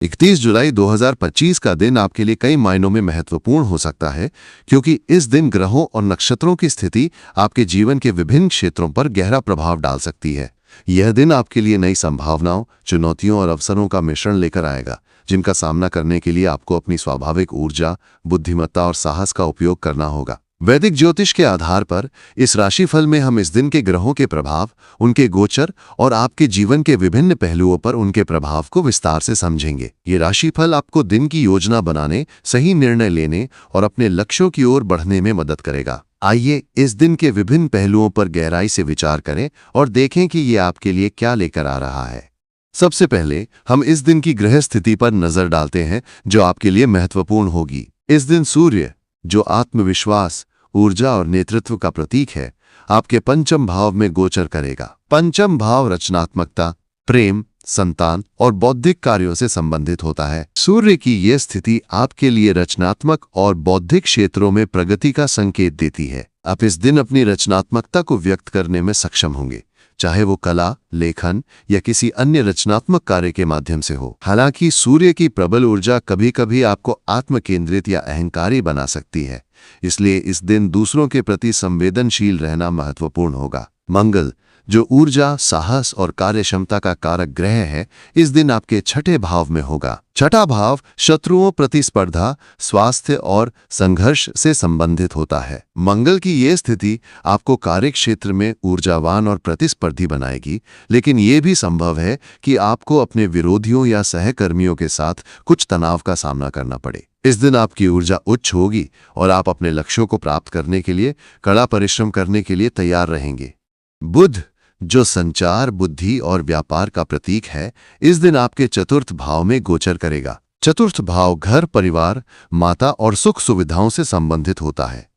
31 जुलाई 2025 का दिन आपके लिए कई मायनों में महत्वपूर्ण हो सकता है, क्योंकि इस दिन ग्रहों और नक्षत्रों की स्थिति आपके जीवन के विभिन्न क्षेत्रों पर गहरा प्रभाव डाल सकती है। यह दिन आपके लिए नई संभावनाओं, चुनौतियों और अवसरों का मिश्रण लेकर आएगा, जिनका सामना करने के लिए आपको अपनी स्वाभाविक ऊर्जा, बुद्धिमत्ता और साहस का उपयोग करना होगा। वैदिक ज्योतिष के आधार पर इस राशिफल में हम इस दिन के ग्रहों के प्रभाव, उनके गोचर और आपके जीवन के विभिन्न पहलुओं पर उनके प्रभाव को विस्तार से समझेंगे। ये राशिफल आपको दिन की योजना बनाने, सही निर्णय लेने और अपने लक्ष्यों की ओर बढ़ने में मदद करेगा। आइए इस दिन के विभिन्न पहलुओं पर गहराई से विचार करें और देखें कि ये आपके लिए क्या लेकर आ रहा है। सबसे पहले हम इस दिन की ग्रह स्थिति पर नजर डालते हैं, जो आपके लिए महत्वपूर्ण होगी। इस दिन सूर्य, जो आत्मविश्वास, ऊर्जा और नेतृत्व का प्रतीक है, आपके पंचम भाव में गोचर करेगा। पंचम भाव रचनात्मकता, प्रेम, संतान और बौद्धिक कार्यों से संबंधित होता है। सूर्य की यह स्थिति आपके लिए रचनात्मक और बौद्धिक क्षेत्रों में प्रगति का संकेत देती है। आप इस दिन अपनी रचनात्मकता को व्यक्त करने में सक्षम होंगे, चाहे वो कला, लेखन या किसी अन्य रचनात्मक कार्य के माध्यम से हो। हालांकि सूर्य की प्रबल ऊर्जा कभी-कभी आपको आत्मकेंद्रित या अहंकारी बना सकती है, इसलिए इस दिन दूसरों के प्रति संवेदनशील रहना महत्वपूर्ण होगा। मंगल, जो ऊर्जा, साहस और कार्यक्षमता का कारक ग्रह है, इस दिन आपके छठे भाव में होगा। छठा भाव शत्रुओं, प्रतिस्पर्धा, स्वास्थ्य और संघर्ष से संबंधित होता है। मंगल की ये स्थिति आपको कार्यक्षेत्र में ऊर्जावान और प्रतिस्पर्धी बनाएगी, लेकिन ये भी संभव है कि आपको अपने विरोधियों या सहकर्मियों के साथ कुछ तनाव का सामना करना पड़े। इस दिन आपकी ऊर्जा उच्च होगी और आप अपने लक्ष्यों को प्राप्त करने के लिए कड़ा परिश्रम करने के लिए तैयार रहेंगे। बुध, जो संचार, बुद्धि और व्यापार का प्रतीक है, इस दिन आपके चतुर्थ भाव में गोचर करेगा। चतुर्थ भाव घर, परिवार, माता और सुख सुविधाओं से संबंधित होता है।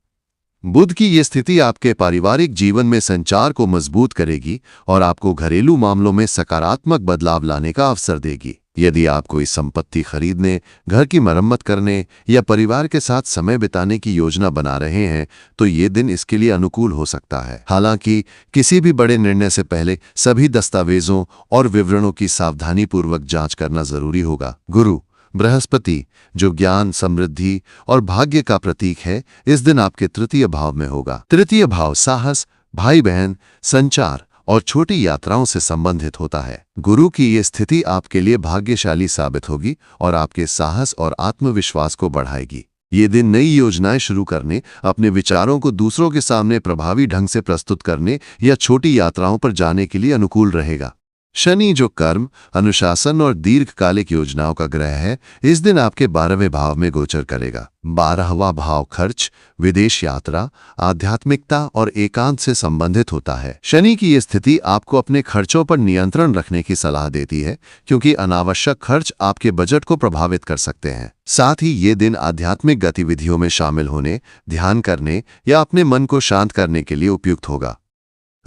बुध की ये स्थिति आपके पारिवारिक जीवन में संचार को मजबूत करेगी और आपको घरेलू मामलों में सकारात्मक बदलाव लाने का अवसर देगी। यदि आप कोई संपत्ति खरीदने, घर की मरम्मत करने या परिवार के साथ समय बिताने की योजना बना रहे हैं, तो ये दिन इसके लिए अनुकूल हो सकता है। हालांकि किसी भी बड़े निर्णय से पहले सभी दस्तावेजों और विवरणों की सावधानीपूर्वक जांच करना जरूरी होगा। गुरु, बृहस्पति, जो ज्ञान, समृद्धि और भाग्य का प्रतीक है, इस दिन आपके तृतीय भाव में होगा। तृतीय भाव साहस, भाई बहन, संचार और छोटी यात्राओं से संबंधित होता है। गुरु की ये स्थिति आपके लिए भाग्यशाली साबित होगी और आपके साहस और आत्मविश्वास को बढ़ाएगी। ये दिन नई योजनाएं शुरू करने, अपने विचारों को दूसरों के सामने प्रभावी ढंग से प्रस्तुत करने या छोटी यात्राओं पर जाने के लिए अनुकूल रहेगा। शनि, जो कर्म, अनुशासन और दीर्घकालिक योजनाओं का ग्रह है, इस दिन आपके 12वें भाव में गोचर करेगा। 12वां भाव खर्च, विदेश यात्रा, आध्यात्मिकता और एकांत से संबंधित होता है। शनि की ये स्थिति आपको अपने खर्चों पर नियंत्रण रखने की सलाह देती है, क्योंकि अनावश्यक खर्च आपके बजट को प्रभावित कर सकते हैं। साथ ही ये दिन आध्यात्मिक गतिविधियों में शामिल होने, ध्यान करने या अपने मन को शांत करने के लिए उपयुक्त होगा।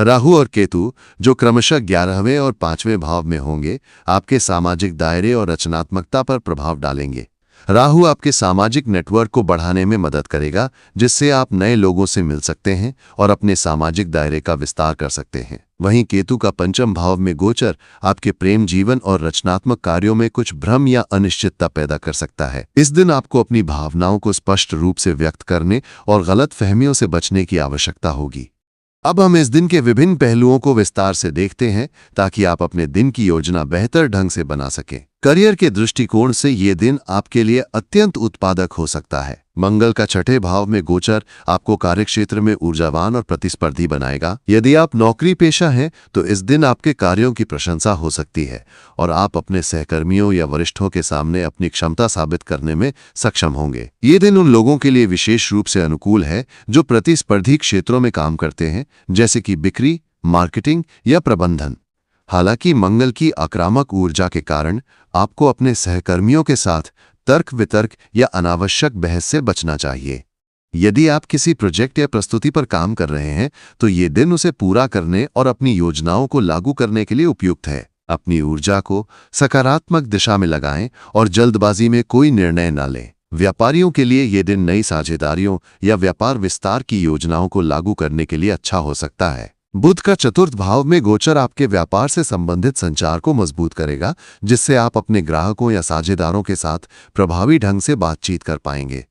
राहु और केतु, जो क्रमशः 11वें और 5वें भाव में होंगे, आपके सामाजिक दायरे और रचनात्मकता पर प्रभाव डालेंगे। राहु आपके सामाजिक नेटवर्क को बढ़ाने में मदद करेगा, जिससे आप नए लोगों से मिल सकते हैं और अपने सामाजिक दायरे का विस्तार कर सकते हैं। वहीं केतु का पंचम भाव में गोचर आपके प्रेम जीवन और रचनात्मक कार्यों में कुछ भ्रम या अनिश्चितता पैदा कर सकता है। इस दिन आपको अपनी भावनाओं को स्पष्ट रूप से व्यक्त करने और गलत फहमियों से बचने की आवश्यकता होगी। अब हम इस दिन के विभिन्न पहलुओं को विस्तार से देखते हैं, ताकि आप अपने दिन की योजना बेहतर ढंग से बना सकें। करियर के दृष्टिकोण से ये दिन आपके लिए अत्यंत उत्पादक हो सकता है। मंगल का छठे भाव में गोचर आपको कार्यक्षेत्र में ऊर्जावान और प्रतिस्पर्धी बनाएगा। यदि आप नौकरी पेशा हैं, तो इस दिन आपके कार्यों की प्रशंसा हो सकती है और आप अपने सहकर्मियों या वरिष्ठों के सामने अपनी क्षमता साबित करने में सक्षम होंगे। ये दिन उन लोगों के लिए विशेष रूप से अनुकूल है जो प्रतिस्पर्धी क्षेत्रों में काम करते हैं, जैसे कि बिक्री, मार्केटिंग या प्रबंधन। हालांकि मंगल की आक्रामक ऊर्जा के कारण आपको अपने सहकर्मियों के साथ तर्क वितर्क या अनावश्यक बहस से बचना चाहिए। यदि आप किसी प्रोजेक्ट या प्रस्तुति पर काम कर रहे हैं, तो ये दिन उसे पूरा करने और अपनी योजनाओं को लागू करने के लिए उपयुक्त है। अपनी ऊर्जा को सकारात्मक दिशा में लगाएं और जल्दबाजी में कोई निर्णय न लें। व्यापारियों के लिए ये दिन नई साझेदारियों या व्यापार विस्तार की योजनाओं को लागू करने के लिए अच्छा हो सकता है। बुध का चतुर्थ भाव में गोचर आपके व्यापार से संबंधित संचार को मजबूत करेगा, जिससे आप अपने ग्राहकों या साझेदारों के साथ प्रभावी ढंग से बातचीत कर पाएंगे।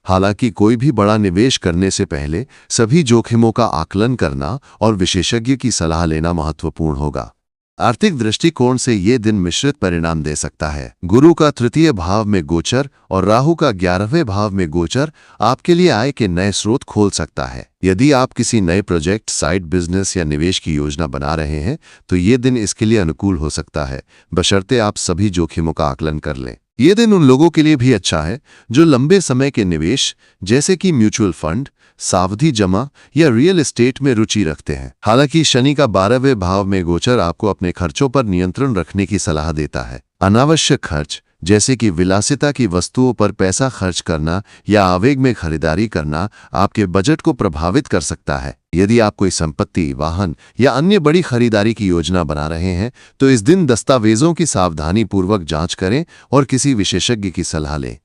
हालांकि कोई भी बड़ा निवेश करने से पहले सभी जोखिमों का आकलन करना और विशेषज्ञ की सलाह लेना महत्वपूर्ण होगा। आर्थिक दृष्टिकोण से ये दिन मिश्रित परिणाम दे सकता है। गुरु का तृतीय भाव में गोचर और राहु का 11वें भाव में गोचर आपके लिए आय के नए स्रोत खोल सकता है। यदि आप किसी नए प्रोजेक्ट, साइड बिजनेस या निवेश की योजना बना रहे हैं तो ये दिन इसके लिए अनुकूल हो सकता है, बशर्ते आप सभी जोखिमों का आकलन कर लें। ये दिन उन लोगों के लिए भी अच्छा है जो लंबे समय के निवेश जैसे कि म्यूचुअल फंड, सावधि जमा या रियल एस्टेट में रुचि रखते हैं। हालांकि शनि का 12वें भाव में गोचर आपको अपने खर्चों पर नियंत्रण रखने की सलाह देता है। अनावश्यक खर्च जैसे कि विलासिता की वस्तुओं पर पैसा खर्च करना या आवेग में खरीदारी करना आपके बजट को प्रभावित कर सकता है। यदि आप कोई संपत्ति, वाहन या अन्य बड़ी खरीदारी की योजना बना रहे हैं तो इस दिन दस्तावेजों की सावधानीपूर्वक जांच करें और किसी विशेषज्ञ की सलाह लें।